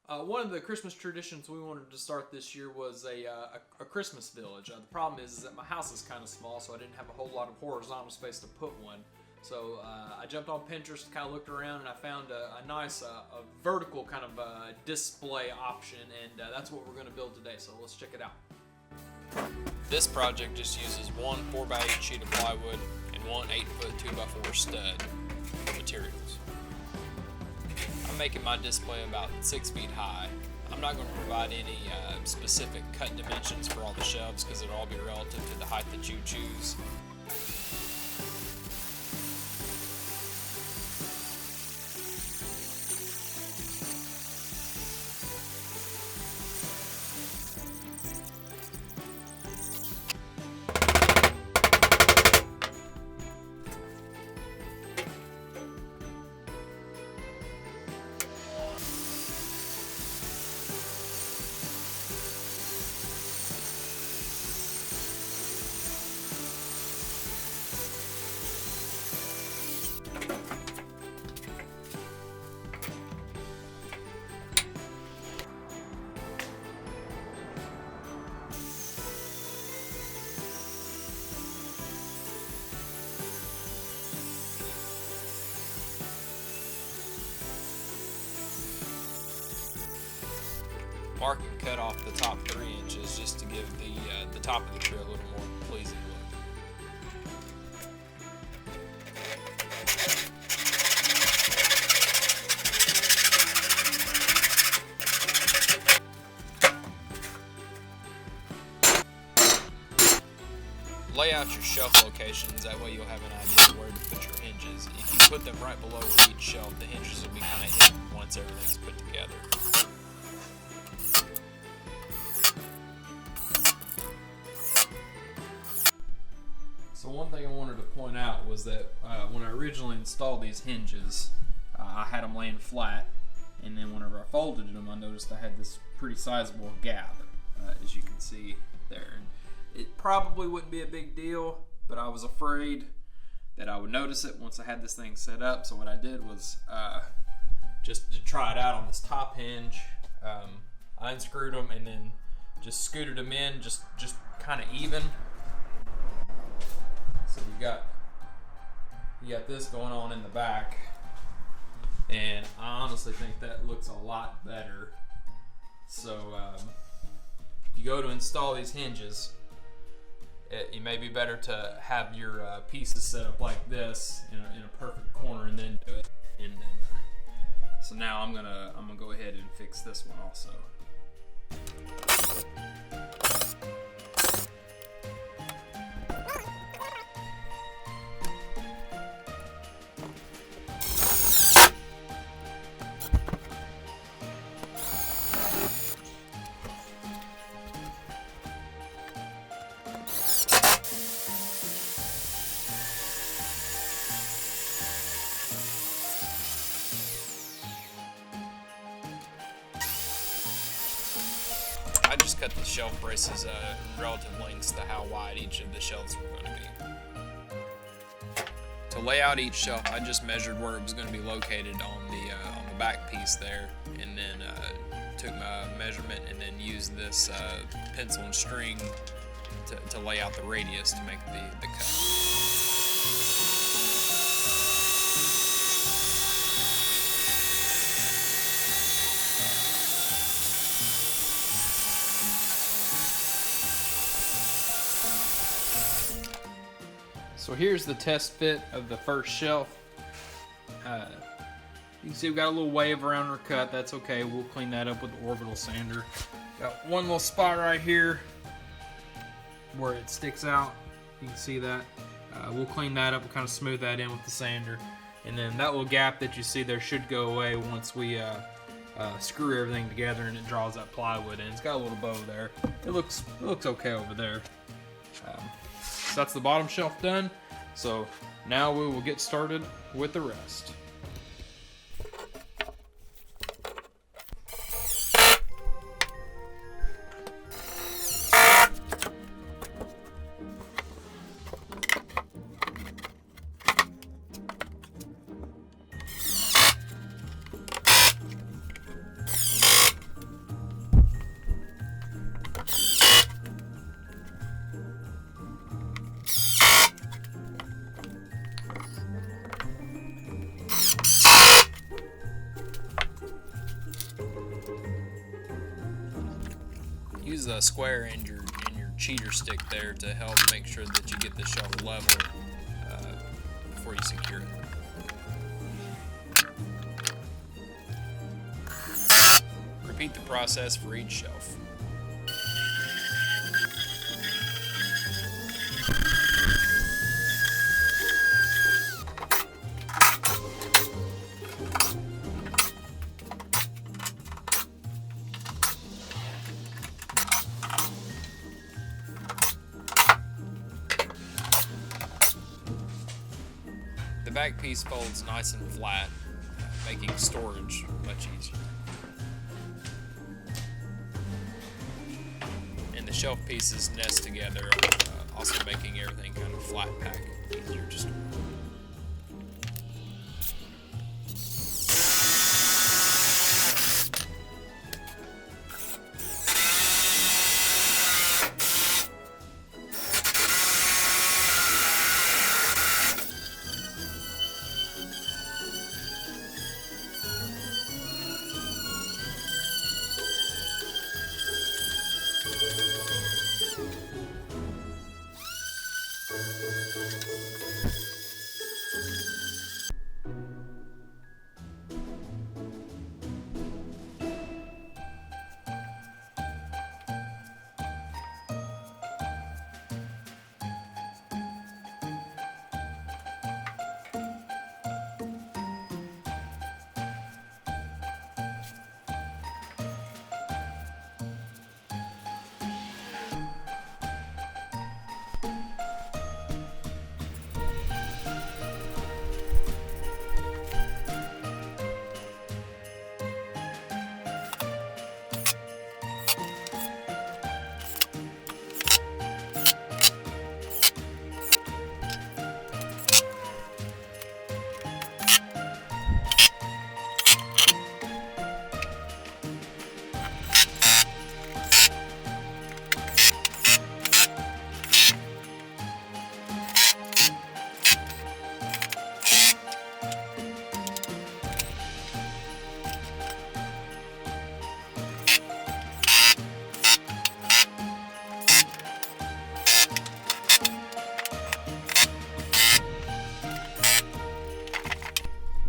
One of the Christmas traditions we wanted to start this year was a Christmas village. The problem is that my house is kind of small, so I didn't have a whole lot of horizontal space to put one. So I jumped on Pinterest, kind of looked around, and I found a nice a vertical kind of display option, and that's what we're going to build today. So let's check it out. This project just uses one 4x8 sheet of plywood and one 8-foot 2x4 stud for materials. I'm making my display about 6 feet high. I'm not going to provide any specific cut dimensions for all the shelves because it'll all be relative to the height that you choose. Mark and cut off the top 3 inches just to give the top of the tree a little more pleasing look. Lay out your shelf locations, that way you'll have an idea of where to put your hinges. If you put them right below each shelf, the hinges will be kind of hidden once everything's put together. So one thing I wanted to point out was that when I originally installed these hinges, I had them laying flat, and then whenever I folded them, I noticed I had this pretty sizable gap, as you can see there. And it probably wouldn't be a big deal, but I was afraid that I would notice it once I had this thing set up. So what I did was, just to try it out on this top hinge, I unscrewed them and then just scooted them in, just kind of even. So you got this going on in the back, and I honestly think that looks a lot better. So if you go to install these hinges, it may be better to have your pieces set up like this in a perfect corner and then do it. And then so now I'm gonna go ahead and fix this one also. I just cut the shelf braces relative lengths to how wide each of the shelves were going to be. To lay out each shelf, I just measured where it was going to be located on the back piece there, and then took my measurement and then used this pencil and string to lay out the radius to make the cut. So here's the test fit of the first shelf. You can see we've got a little wave around our cut. That's okay. We'll clean that up with the Orbital Sander. Got one little spot right here where it sticks out. You can see that. We'll clean that up and kind of smooth that in with the sander. And then that little gap that you see there should go away once we screw everything together and it draws that plywood in. It's got a little bow there. It looks okay over there. So that's the bottom shelf done. So now we will get started with the rest. a square and your cheater stick there to help make sure that you get the shelf level before you secure it. Repeat the process for each shelf. The back piece folds nice and flat, making storage much easier. And the shelf pieces nest together, also making everything kind of flat pack easier to store.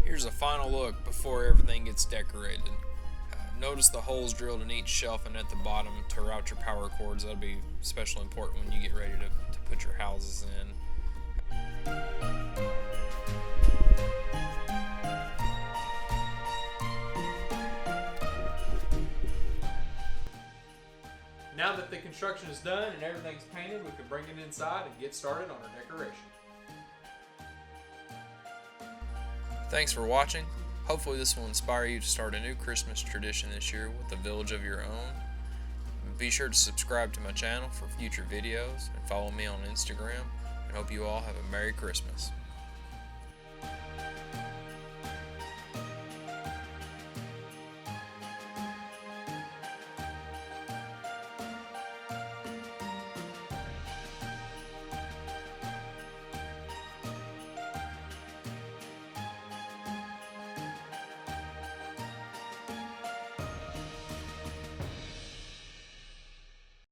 Here's a final look before everything gets decorated. Notice the holes drilled in each shelf and at the bottom to route your power cords. That'll be especially important when you get ready to put your houses in. Now that the construction is done and everything's painted, we can bring it inside and get started on our decoration. Thanks for watching. Hopefully this will inspire you to start a new Christmas tradition this year with a village of your own. Be sure to subscribe to my channel for future videos and follow me on Instagram, and hope you all have a Merry Christmas.